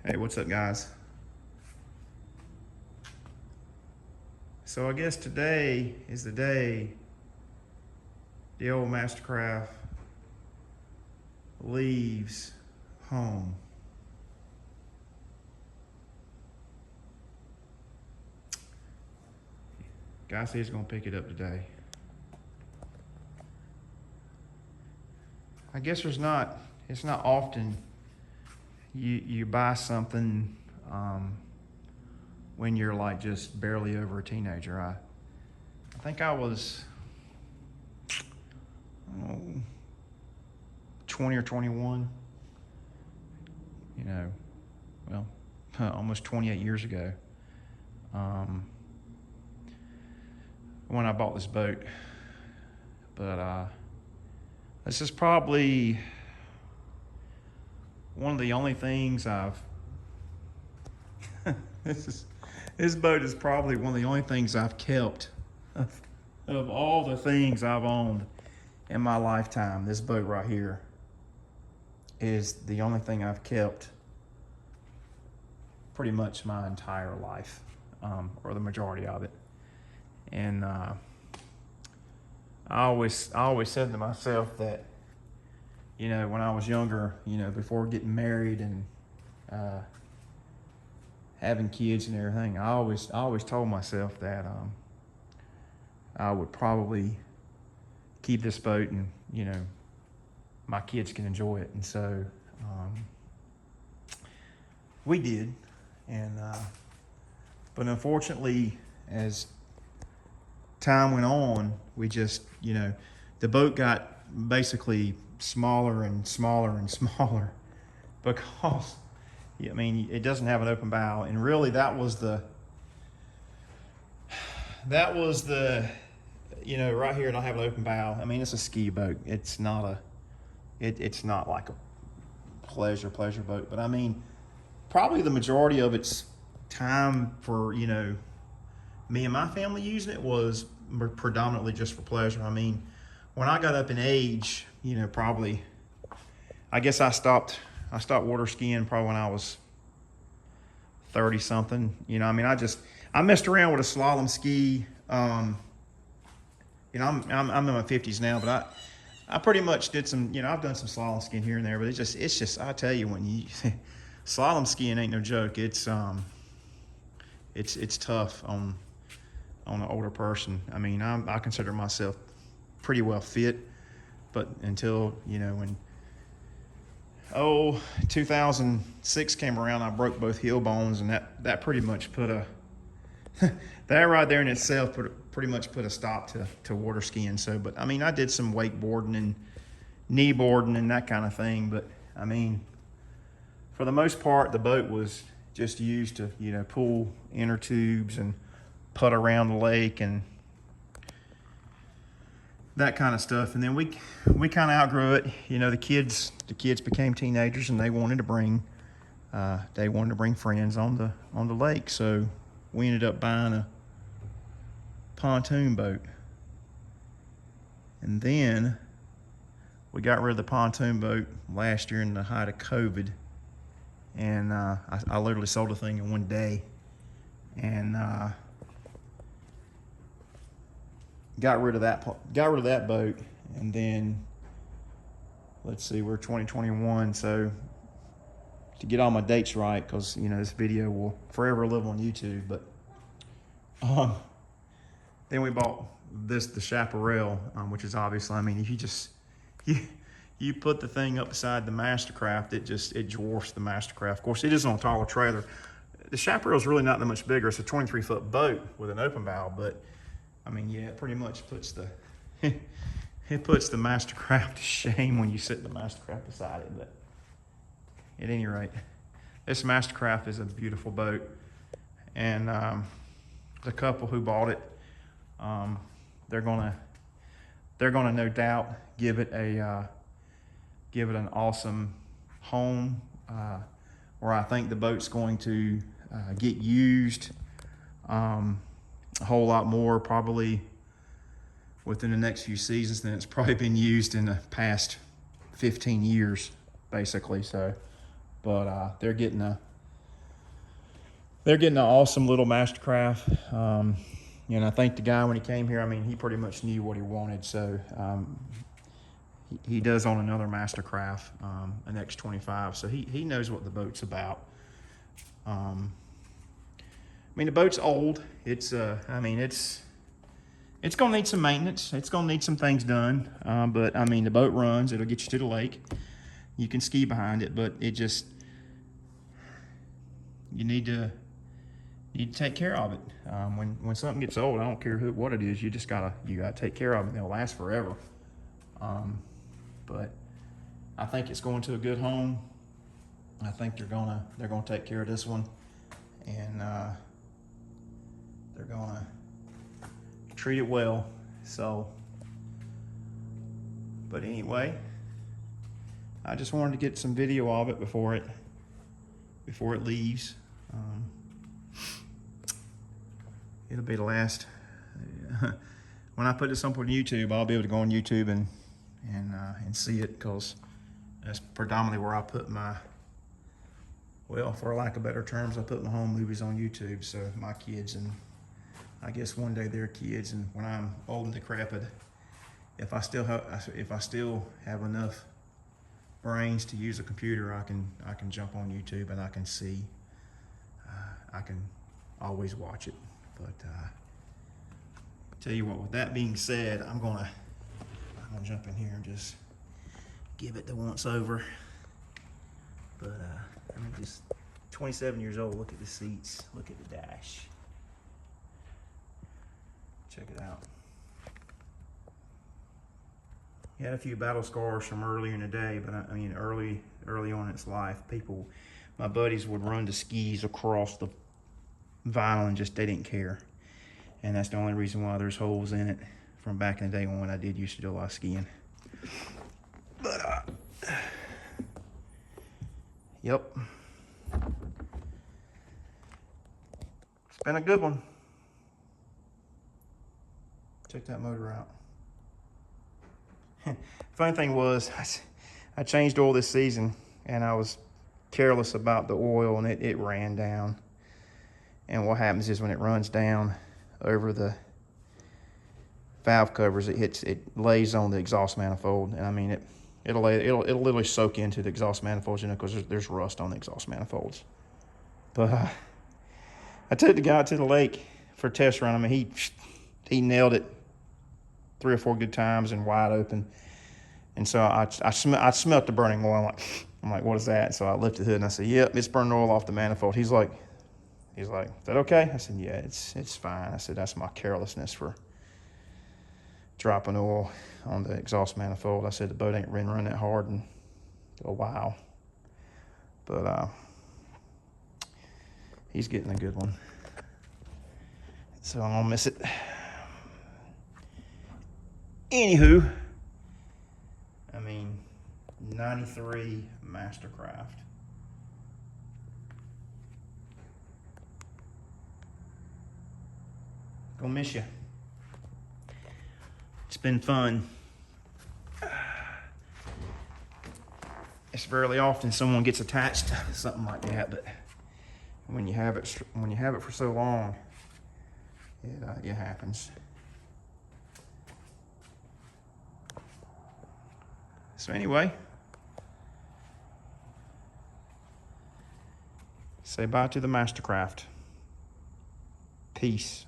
Hey, what's up, guys? So I guess today is the day the old MasterCraft leaves home. Guy says he's gonna pick it up today. I guess it's not often you buy something when you're like just barely over a teenager. I think I was 20 or 21, well, almost 28 years ago, when I bought this boat. But this is probably one of the only things I've this boat is probably one of the only things I've kept of all the things I've owned in my lifetime. This boat right here is the only thing I've kept pretty much my entire life, or the majority of it. And I always said to myself that, when I was younger, before getting married and having kids and everything, I always told myself that I would probably keep this boat, and my kids can enjoy it. And so we did. And but unfortunately, as time went on, we just, the boat got basically smaller and smaller and smaller, because it doesn't have an open bow. And really that was the right here, it don't have an open bow. It's a ski boat. It's not it's not like a pleasure boat, but probably the majority of its time for me and my family using it was predominantly just for pleasure. When I got up in age, probably, I guess I stopped water skiing probably when I was 30 something. I messed around with a slalom ski. I'm in my 50s now, but I pretty much did some, I've done some slalom skiing here and there, but it's just, I tell you, when you, slalom skiing ain't no joke. It's tough on an older person. I consider myself pretty well fit, but until, when 2006 came around, I broke both heel bones, and that pretty much put a, that right there in itself pretty much put a stop to water skiing. So, but I did some wakeboarding and knee boarding and that kind of thing, but for the most part, the boat was just used to, pull inner tubes and putt around the lake and that kind of stuff. And then we kind of outgrew it. The kids became teenagers, and they wanted to bring friends on the lake. So we ended up buying a pontoon boat. And then we got rid of the pontoon boat last year in the height of COVID. And I literally sold the thing in one day, and got rid of that boat. And then, let's see, we're 2021, so to get all my dates right, because this video will forever live on YouTube. But then we bought the Chaparral, which is obviously, if you just you put the thing up beside the MasterCraft, it dwarfs the MasterCraft. Of course, it is on a taller trailer. The Chaparral is really not that much bigger. It's a 23-foot boat with an open bow, but yeah, it pretty much puts the it puts the MasterCraft to shame when you sit the MasterCraft beside it. But at any rate, this MasterCraft is a beautiful boat, and the couple who bought it, they're gonna no doubt give it an awesome home, where I think the boat's going to get used a whole lot more, probably within the next few seasons, than it's probably been used in the past 15 years, basically. So, but they're getting a They're getting an awesome little MasterCraft. And I think the guy, when he came here, I mean, he pretty much knew what he wanted. So he does own another MasterCraft, an X25. So he knows what the boat's about. I mean, the boat's old. It's I mean, it's gonna need some maintenance. It's gonna need some things done. But I mean, the boat runs. It'll get you to the lake. You can ski behind it, but it just, you need to take care of it. When something gets old, I don't care what it is, you gotta take care of it. It'll last forever. But I think it's going to a good home. I think they're gonna take care of this one, and they're gonna treat it well. So, but anyway, I just wanted to get some video of it before it leaves. It'll be the last. When I put this up on YouTube, I'll be able to go on YouTube and see it, because that's predominantly where I put my, well, for lack of better terms, I put my home movies on YouTube. So my kids, and I guess one day their kids, and when I'm old and decrepit, if I still have enough brains to use a computer, I can jump on YouTube and I can see. I can always watch it. But tell you what, with that being said, I'm gonna jump in here and just give it the once over. But I mean, just 27 years old. Look at the seats. Look at the dash. Check it out. He had a few battle scars from earlier in the day, but I mean, early on in its life, my buddies would run the skis across the vinyl and they didn't care. And that's the only reason why there's holes in it, from back in the day when I did used to do a lot of skiing. But yep, it's been a good one. Check that motor out. Funny thing was, I changed oil this season, and I was careless about the oil, and it ran down. And what happens is, when it runs down over the valve covers, it lays on the exhaust manifold, and I mean, it'll literally soak into the exhaust manifolds, you know, because there's rust on the exhaust manifolds. But I took the guy to the lake for a test run. I mean, he nailed it 3 or 4 good times and wide open. And so I smelt the burning oil. I'm like, what is that? So I lifted the hood and I said, yep, it's burning oil off the manifold. He's like, is that okay? I said, yeah, it's fine. I said, that's my carelessness for dropping oil on the exhaust manifold. I said, the boat ain't been running that hard in a while. But he's getting a good one. So I'm gonna miss it. Anywho, I mean, 93 MasterCraft. Gonna miss you. It's been fun. It's rarely often someone gets attached to something like that, but when you have it for so long, it happens. So anyway, say bye to the MasterCraft. Peace.